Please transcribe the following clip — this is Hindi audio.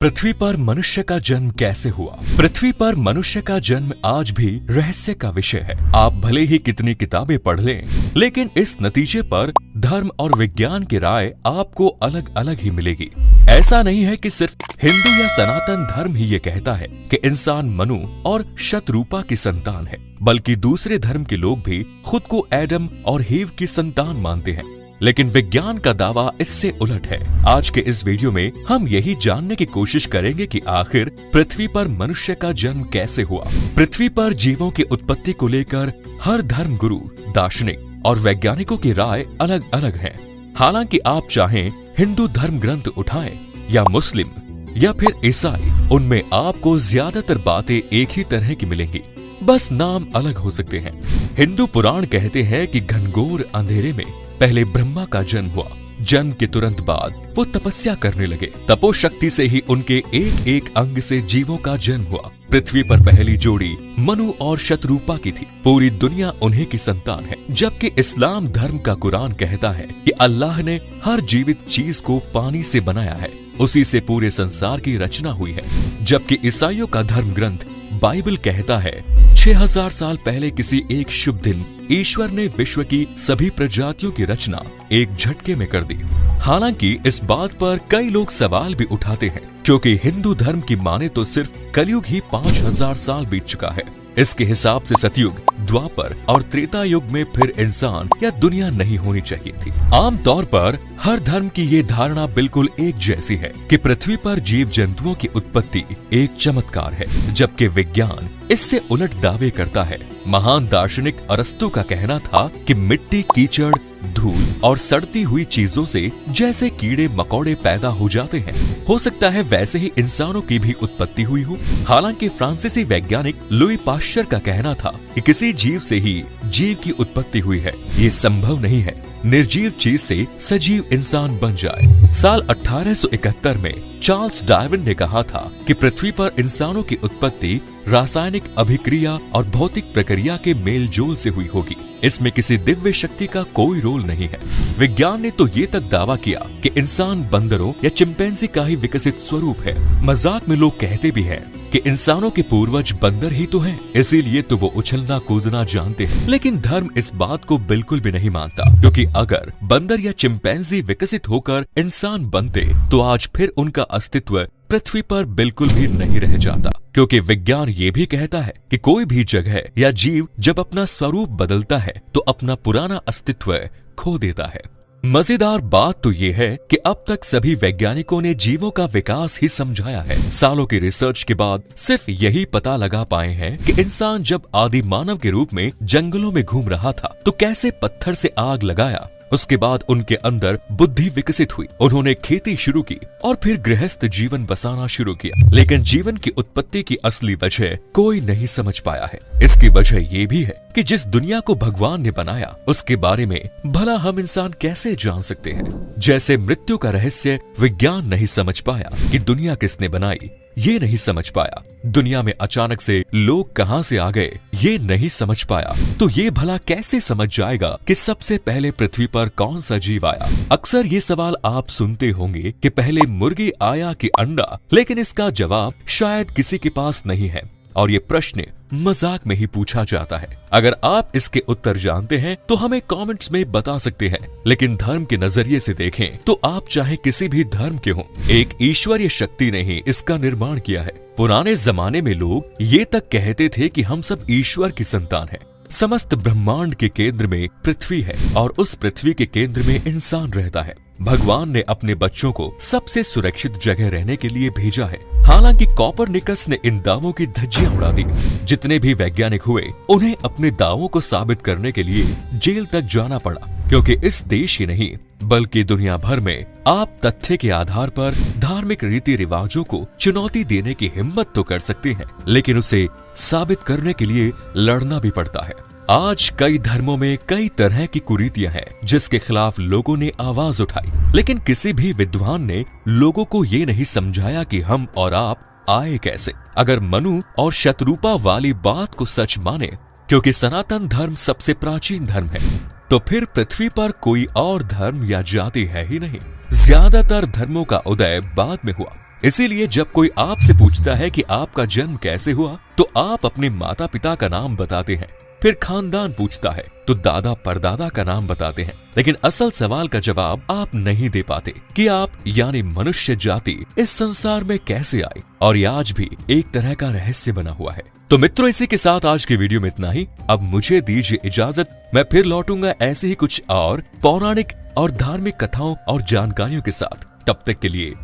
पृथ्वी पर मनुष्य का जन्म कैसे हुआ? पृथ्वी पर मनुष्य का जन्म आज भी रहस्य का विषय है। आप भले ही कितनी किताबें पढ़ लें, लेकिन इस नतीजे पर धर्म और विज्ञान की राय आपको अलग अलग ही मिलेगी। ऐसा नहीं है कि सिर्फ हिंदू या सनातन धर्म ही ये कहता है कि इंसान मनु और शतरूपा की संतान है, बल्कि दूसरे धर्म के लोग भी खुद को एडम और हीव की संतान मानते हैं। लेकिन विज्ञान का दावा इससे उलट है। आज के इस वीडियो में हम यही जानने की कोशिश करेंगे कि आखिर पृथ्वी पर मनुष्य का जन्म कैसे हुआ। पृथ्वी पर जीवों की उत्पत्ति को लेकर हर धर्म गुरु, दार्शनिक और वैज्ञानिकों की राय अलग अलग है। हालांकि आप चाहें हिंदू धर्म ग्रंथ उठाएं या मुस्लिम या फिर ईसाई, उनमें आपको ज्यादातर बातें एक ही तरह की मिलेंगी, बस नाम अलग हो सकते हैं। हिंदू पुराण कहते हैं कि घनघोर अंधेरे में पहले ब्रह्मा का जन्म हुआ। जन्म के तुरंत बाद वो तपस्या करने लगे। तपोशक्ति से ही उनके एक एक अंग से जीवों का जन्म हुआ। पृथ्वी पर पहली जोड़ी मनु और शतरूपा की थी। पूरी दुनिया उन्हीं की संतान है। जबकि इस्लाम धर्म का कुरान कहता है कि अल्लाह ने हर जीवित चीज को पानी से बनाया है, उसी से पूरे संसार की रचना हुई है। जबकि ईसाइयों का धर्म ग्रंथ बाइबल कहता है 6000 साल पहले किसी एक शुभ दिन ईश्वर ने विश्व की सभी प्रजातियों की रचना एक झटके में कर दी। हालांकि इस बात पर कई लोग सवाल भी उठाते हैं, क्योंकि हिंदू धर्म की माने तो सिर्फ कलयुग ही 5000 साल बीत चुका है। इसके हिसाब से सतयुग, द्वापर और त्रेता युग में फिर इंसान या दुनिया नहीं होनी चाहिए थी। आमतौर पर हर धर्म की ये धारणा बिल्कुल एक जैसी है कि पृथ्वी पर जीव जंतुओं की उत्पत्ति एक चमत्कार है, जबकि विज्ञान इससे उलट दावे करता है। महान दार्शनिक अरस्तु का कहना था कि मिट्टी, कीचड़, धूल और सड़ती हुई चीजों से जैसे कीड़े मकोड़े पैदा हो जाते हैं, हो सकता है वैसे ही इंसानों की भी उत्पत्ति हुई हो। हालांकि फ्रांसीसी वैज्ञानिक लुई पाश्चर का कहना था कि किसी जीव से ही जीव की उत्पत्ति हुई है। ये संभव नहीं है निर्जीव चीज से सजीव इंसान बन जाए। साल 1871 में चार्ल्स डार्विन ने कहा था कि पृथ्वी पर इंसानों की उत्पत्ति रासायनिक अभिक्रिया और भौतिक प्रक्रिया के मेल जोल से हुई होगी। इसमें किसी दिव्य शक्ति का कोई रोल नहीं है। विज्ञान ने तो ये तक दावा किया कि इंसान बंदरों या चिंपैंजी का ही विकसित स्वरूप है। मजाक में लोग कहते भी हैं कि इंसानों के पूर्वज बंदर ही तो हैं, इसीलिए तो वो उछलना कूदना जानते हैं। लेकिन धर्म इस बात को बिल्कुल भी नहीं मानता, क्योंकि अगर बंदर या चिंपैंजी विकसित होकर इंसान बनते तो आज फिर उनका अस्तित्व पृथ्वी पर बिल्कुल भी नहीं रह जाता। क्योंकि विज्ञान ये भी कहता है कि कोई भी जगह या जीव जब अपना स्वरूप बदलता है तो अपना पुराना अस्तित्व खो देता है। मजेदार बात तो ये है कि अब तक सभी वैज्ञानिकों ने जीवों का विकास ही समझाया है। सालों की रिसर्च के बाद सिर्फ यही पता लगा पाए हैं कि इंसान जब आदि मानव के रूप में जंगलों में घूम रहा था तो कैसे पत्थर से आग लगाया। उसके बाद उनके अंदर बुद्धि विकसित हुई, उन्होंने खेती शुरू की और फिर गृहस्थ जीवन बसाना शुरू किया। लेकिन जीवन की उत्पत्ति की असली वजह कोई नहीं समझ पाया है। इसकी वजह ये भी है कि जिस दुनिया को भगवान ने बनाया उसके बारे में भला हम इंसान कैसे जान सकते हैं। जैसे मृत्यु का रहस्य विज्ञान नहीं समझ पाया कि दुनिया किसने बनाई, ये नहीं समझ पाया। दुनिया में अचानक से लोग कहां से आ गए, ये नहीं समझ पाया, तो ये भला कैसे समझ जाएगा कि सबसे पहले पृथ्वी पर कौन सा जीव आया। अक्सर ये सवाल आप सुनते होंगे कि पहले मुर्गी आया कि अंडा, लेकिन इसका जवाब शायद किसी के पास नहीं है और ये प्रश्न मजाक में ही पूछा जाता है। अगर आप इसके उत्तर जानते हैं तो हमें कमेंट्स में बता सकते हैं। लेकिन धर्म के नजरिए से देखें तो आप चाहे किसी भी धर्म के हों, एक ईश्वरीय शक्ति ने ही इसका निर्माण किया है। पुराने जमाने में लोग ये तक कहते थे कि हम सब ईश्वर की संतान हैं। समस्त ब्रह्मांड के केंद्र में पृथ्वी है और उस पृथ्वी के केंद्र में इंसान रहता है। भगवान ने अपने बच्चों को सबसे सुरक्षित जगह रहने के लिए भेजा है। हालांकि कोपरनिकस ने इन दावों की धज्जियां उड़ा दी। जितने भी वैज्ञानिक हुए उन्हें अपने दावों को साबित करने के लिए जेल तक जाना पड़ा, क्योंकि इस देश ही नहीं बल्कि दुनिया भर में आप तथ्य के आधार पर धार्मिक रीति रिवाजों को चुनौती देने की हिम्मत तो कर सकते हैं, लेकिन उसे साबित करने के लिए लड़ना भी पड़ता है। आज कई धर्मों में कई तरह की कुरीतियां हैं जिसके खिलाफ लोगों ने आवाज उठाई, लेकिन किसी भी विद्वान ने लोगों को ये नहीं समझाया कि हम और आप आए कैसे। अगर मनु और शतरूपा वाली बात को सच माने, क्योंकि सनातन धर्म सबसे प्राचीन धर्म है, तो फिर पृथ्वी पर कोई और धर्म या जाति है ही नहीं। ज्यादातर धर्मों का उदय बाद में हुआ। इसीलिए जब कोई आपसे पूछता है कि आपका जन्म कैसे हुआ, तो आप अपने माता पिता का नाम बताते हैं। फिर खानदान पूछता है तो दादा परदादा का नाम बताते हैं। लेकिन असल सवाल का जवाब आप नहीं दे पाते कि आप यानी मनुष्य जाति इस संसार में कैसे आई, और ये आज भी एक तरह का रहस्य बना हुआ है। तो मित्रों, इसी के साथ आज की वीडियो में इतना ही। अब मुझे दीजिए इजाजत, मैं फिर लौटूंगा ऐसे ही कुछ और पौराणिक और धार्मिक कथाओं और जानकारियों के साथ। तब तक के लिए